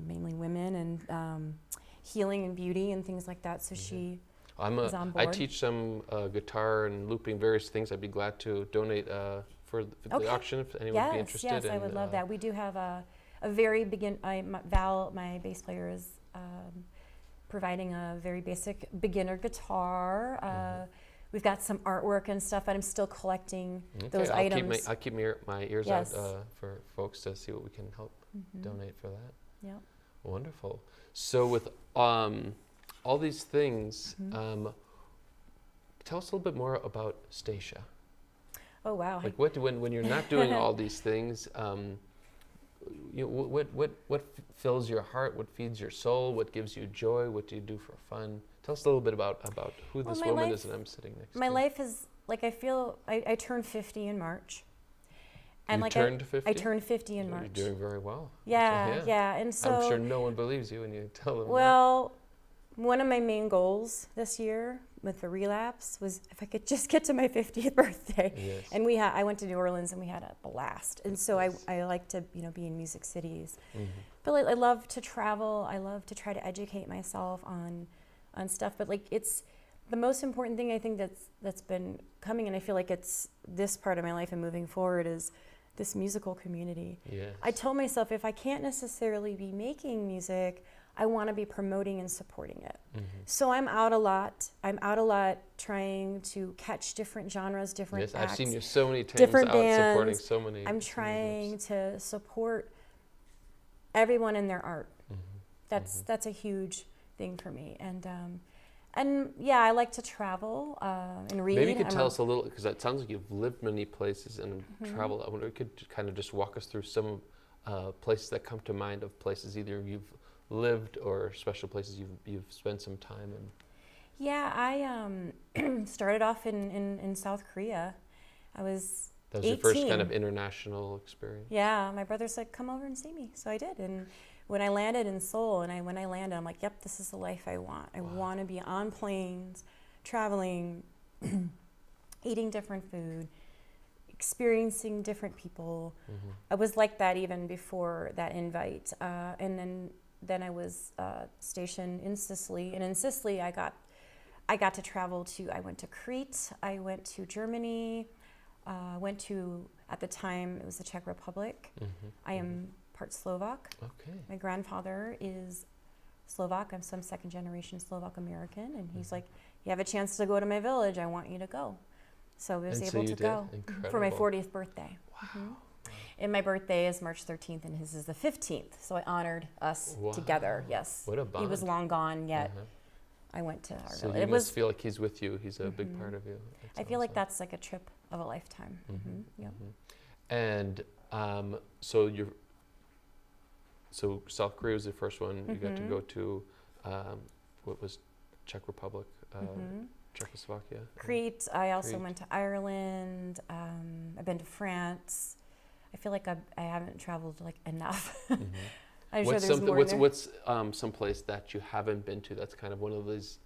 mainly women and healing and beauty and things like that. So she is on board. I teach some guitar and looping, various things. I'd be glad to donate for the auction if anyone would be interested. Yes, I would love that. We do have a very Val, my bass player, is providing a very basic beginner guitar. We've got some artwork and stuff, and I'm still collecting those items. I'll keep my ears out for folks to see what we can help donate for that. Yeah. Wonderful. So with all these things, tell us a little bit more about Stacia. Oh wow! Like when you're not doing all these things, what fills your heart? What feeds your soul? What gives you joy? What do you do for fun? Tell us a little bit about who this woman is that I'm sitting next to. My life is like I turned 50 in March. And you turned 50? I turned 50 in March. You're doing very well. Yeah. And so I'm sure no one believes you when you tell them. Well, one of my main goals this year with the relapse was if I could just get to my 50th birthday. Yes. And I went to New Orleans and we had a blast. And so I like to be in music cities. But I love to travel. I love to try to educate myself on stuff. But it's the most important thing I think that's been coming, and I feel like it's this part of my life and moving forward is this musical community. Yes. I told myself if I can't necessarily be making music, I want to be promoting and supporting it. So I'm out a lot. Trying to catch different genres, different acts. I've seen you so many times different out bands. supporting so many. I'm trying to support everyone in their art. That's a huge thing for me. And yeah, I like to travel and read. Maybe you could tell us a little, because it sounds like you've lived many places and traveled. I wonder if you could kind of just walk us through some places that come to mind of places either you've lived or special places you've spent some time in. Yeah, I started off in South Korea. I was 18. That was your first kind of international experience? Yeah, my brother said, come over and see me. So I did. And when I landed in Seoul, when I landed, I'm like, yep, this is the life I want. I want to be on planes, traveling, eating different food, experiencing different people. I was like that even before that invite. And then I was stationed in Sicily. And in Sicily, I got to travel I went to Crete, I went to Germany, went to, at the time, it was the Czech Republic. I am part Slovak. Okay. My grandfather is Slovak. I'm some second generation Slovak American, and he's like, you have a chance to go to my village, I want you to go. So I was able to go for my 40th birthday. Wow. And my birthday is March 13th and his is the 15th. So I honored us together, yes. What a bond. He was long gone, yet I went to our So village. you must feel like he's with you. He's a big part of you. I feel like that's like a trip of a lifetime. Yep. And so South Korea was the first one. You got to go to, what was Czech Republic, Czechoslovakia? Crete. I also went to Ireland. I've been to France. I feel like I haven't traveled like enough. I'm sure there's more in there. What's some place that you haven't been to that's kind of one of these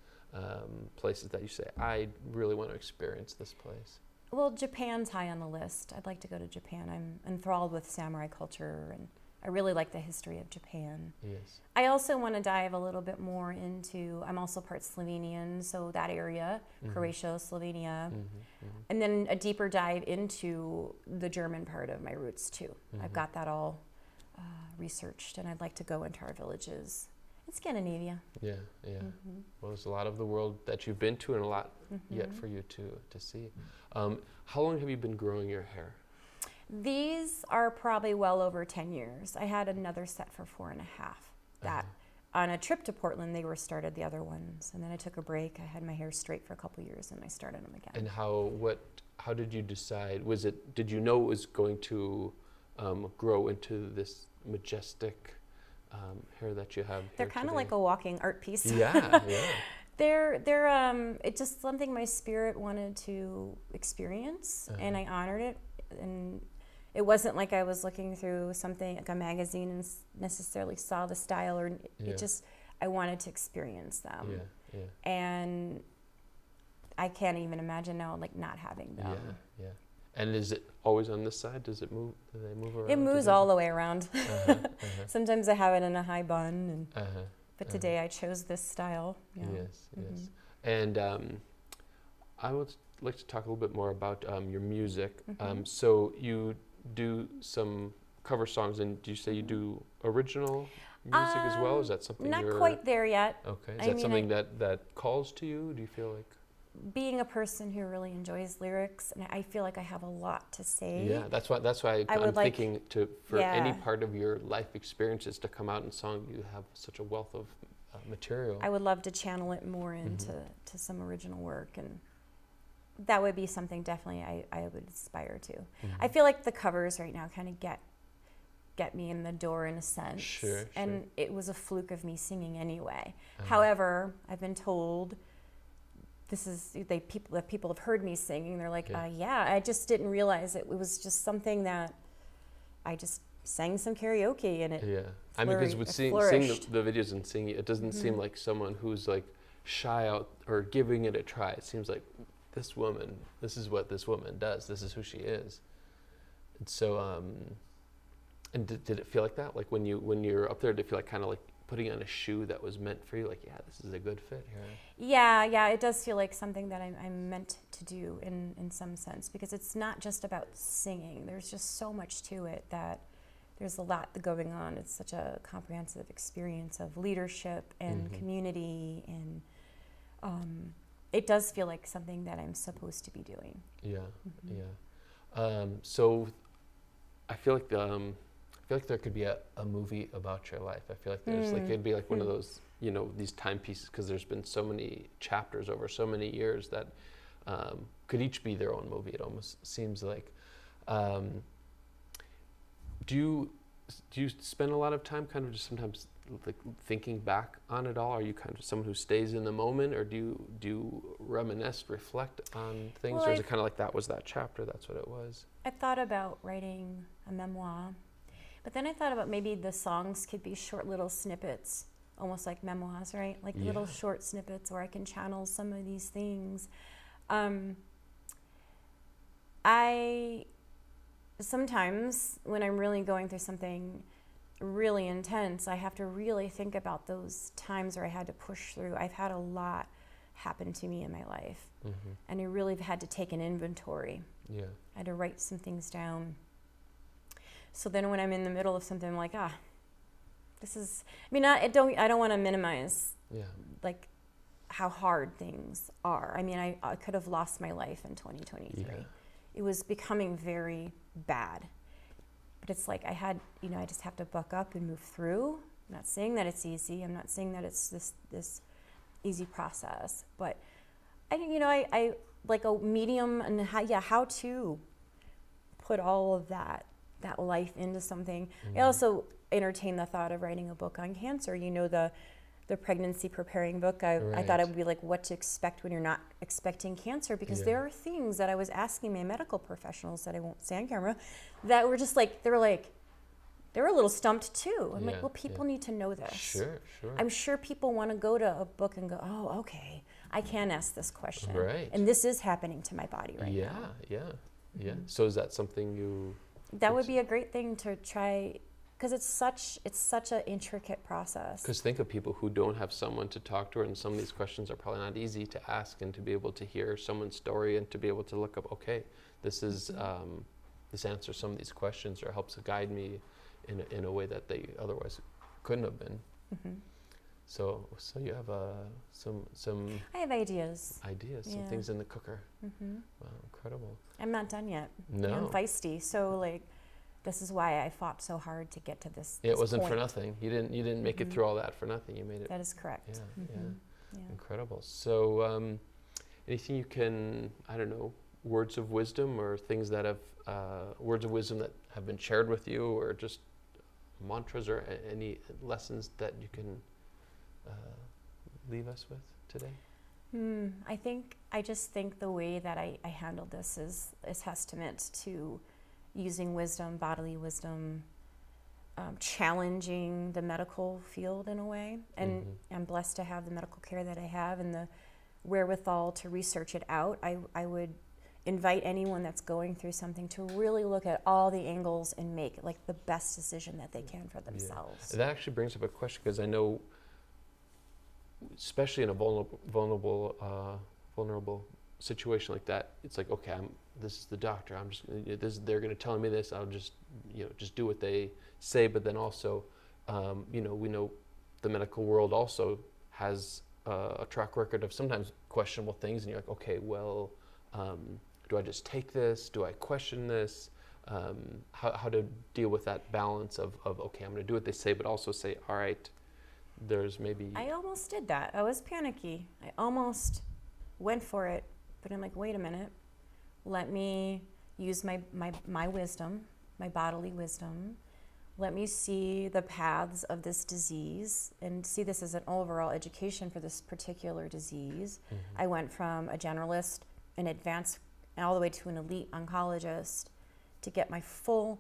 places that you say, I really want to experience this place? Well, Japan's high on the list. I'd like to go to Japan. I'm enthralled with samurai culture, and I really like the history of Japan. Yes. I also want to dive a little bit more into, I'm also part Slovenian, so that area, Croatia, Slovenia, and then a deeper dive into the German part of my roots too. I've got that all researched, and I'd like to go into our villages in Scandinavia. Yeah. Well, there's a lot of the world that you've been to and a lot yet for you to see. How long have you been growing your hair? These are probably well over 10 years. I had another set for 4.5. That on a trip to Portland, they were started, the other ones. And then I took a break. I had my hair straight for a couple years and I started them again. And how did you decide? Did you know it was going to grow into this majestic hair that you have? They're kind of like a walking art piece. Yeah, yeah. They're it's just something my spirit wanted to experience, and I honored it. And it wasn't like I was looking through something like a magazine and necessarily saw the style, or it just, I wanted to experience them. Yeah, yeah. And I can't even imagine now like not having them. Yeah, yeah. And is it always on this side? Does it move? Do they move around? It moves all the way aroround. Sometimes I have it in a high bun, and but today I chose this style. Yeah. Yes, yes. And I would like to talk a little bit more about your music. So you do some cover songs, and do you say you do original music as well? Is that something not quite there yet? Okay. Is that something that calls to you? Do you feel like? Being a person who really enjoys lyrics, and I feel like I have a lot to say. Yeah, that's why I'm thinking for any part of your life experiences to come out in song, you have such a wealth of material. I would love to channel it more into to some original work, and that would be something definitely I would aspire to. I feel like the covers right now kind of get me in the door in a sense. Sure. And it was a fluke of me singing anyway. However, I've been told people have heard me singing. They're like, yeah, I just didn't realize it was just something that I just sang some karaoke and it. Yeah, I mean, because with seeing the videos and seeing it doesn't seem like someone who's like shy out or giving it a try. It seems like this woman. This is what this woman does. This is who she is. And so, and did it feel like that? Like when you're up there, did it feel like kind of like putting on a shoe that was meant for you? Like, yeah, this is a good fit here. Yeah, it does feel like something that I'm meant to do in some sense, because it's not just about singing. There's just so much to it that there's a lot going on. It's such a comprehensive experience of leadership and community, and it does feel like something that I'm supposed to be doing. Yeah. So I feel like there could be a movie about your life. I feel like there's like it'd be like one of those, these timepieces, because there's been so many chapters over so many years that could each be their own movie. It almost seems like. Do you spend a lot of time kind of just sometimes like thinking back on it all? Are you kind of someone who stays in the moment, or do you reminisce, reflect on things, well, or is it kind of like that was that chapter, that's what it was? I thought about writing a memoir. But then I thought about maybe the songs could be short little snippets, almost like memoirs, right? Like little short snippets where I can channel some of these things. I sometimes, when I'm really going through something really intense, I have to really think about those times where I had to push through. I've had a lot happen to me in my life, and I really have had to take an inventory. Yeah. I had to write some things down. So then when I'm in the middle of something, I'm like, this is, I don't want to minimize like how hard things are. I mean, I could have lost my life in 2023. Yeah. It was becoming very bad. But it's like I just have to buck up and move through. I'm not saying that it's easy. I'm not saying that it's this easy process. But I like a medium and how to put all of that life into something. I also entertain the thought of writing a book on cancer. The pregnancy preparing book. I thought it would be like what to expect when you're not expecting cancer, because there are things that I was asking my medical professionals that I won't say on camera that were just like, they were a little stumped too. I'm like, well, people need to know this. Sure. I'm sure people want to go to a book and go, oh, okay, I can ask this question. Right. And this is happening to my body right now. Yeah. So is that something that would be a great thing to try, because it's such an intricate process. Because think of people who don't have someone to talk to, and some of these questions are probably not easy to ask, and to be able to hear someone's story and to be able to look up, okay, this is this answers some of these questions or helps guide me in a way that they otherwise couldn't have been. So you have some. I have ideas. Some things in the cooker. Wow, incredible. I'm not done yet. No. I'm feisty, so like, this is why I fought so hard to get to this. It wasn't point. For nothing. You didn't make it through all that for nothing. You made it. That is correct. Yeah. Incredible. So, anything you can, I don't know, words of wisdom or things that have words of wisdom that have been shared with you, or just mantras or any lessons that you can leave us with today? I just think the way that I handled this is a testament to using wisdom, bodily wisdom, challenging the medical field in a way. And I'm blessed to have the medical care that I have and the wherewithal to research it out. I would invite anyone that's going through something to really look at all the angles and make like the best decision that they can for themselves. Yeah. That actually brings up a question, because I know, especially in a vulnerable situation like that, it's like, okay, this is the doctor. They're going to tell me this. I'll just do what they say. But then also, we know the medical world also has a track record of sometimes questionable things, and you're like, okay, well, do I just take this? Do I question this? How to deal with that balance of okay, I'm going to do what they say, but also say, all right, there's maybe... I almost did that. I was panicky. I almost went for it, but I'm like, wait a minute. Let me use my wisdom, my bodily wisdom. Let me see the paths of this disease and see this as an overall education for this particular disease. I went from a generalist, an advanced, all the way to an elite oncologist to get my full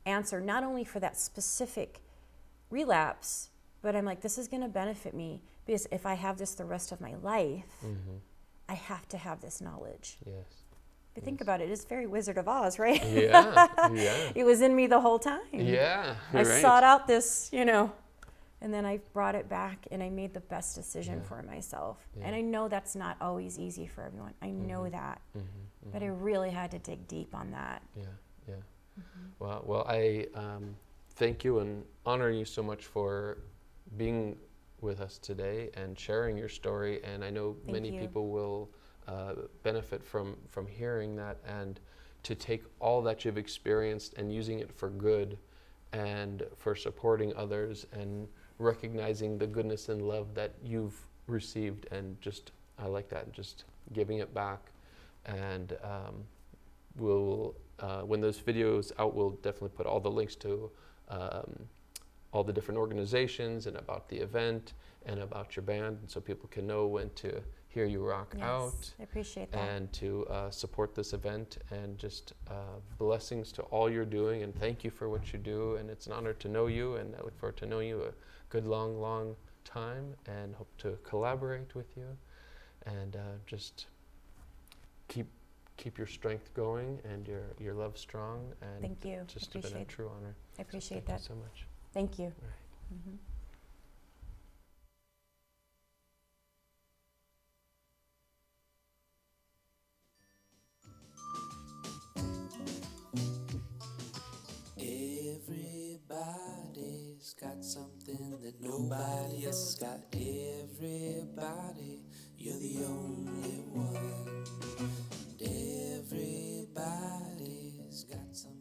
answer, not only for that specific relapse, but I'm like, this is going to benefit me because if I have this the rest of my life, I have to have this knowledge. Yes. But think about it, it's very Wizard of Oz, right? Yeah. It was in me the whole time. Yeah. I sought out this, and then I brought it back and I made the best decision for myself. Yeah. And I know that's not always easy for everyone. I know that. But I really had to dig deep on that. Yeah. Well, I thank you and honor you so much for being with us today and sharing your story. And I know many people will benefit from hearing that, and to take all that you've experienced and using it for good and for supporting others and recognizing the goodness and love that you've received, and just, I like that, just giving it back. And we'll, when those videos out, we'll definitely put all the links to all the different organizations and about the event and about your band, and so people can know when to hear you rock out. I appreciate that. And to support this event, and just blessings to all you're doing, and thank you for what you do. And it's an honor to know you, and I look forward to knowing you a good long time, and hope to collaborate with you, and just keep your strength going and your love strong. And thank you. Just been a true honor. I appreciate thank that. you so much. Thank you. Right. Everybody's got something that nobody else has got. Everybody, you're the only one. And everybody's got something.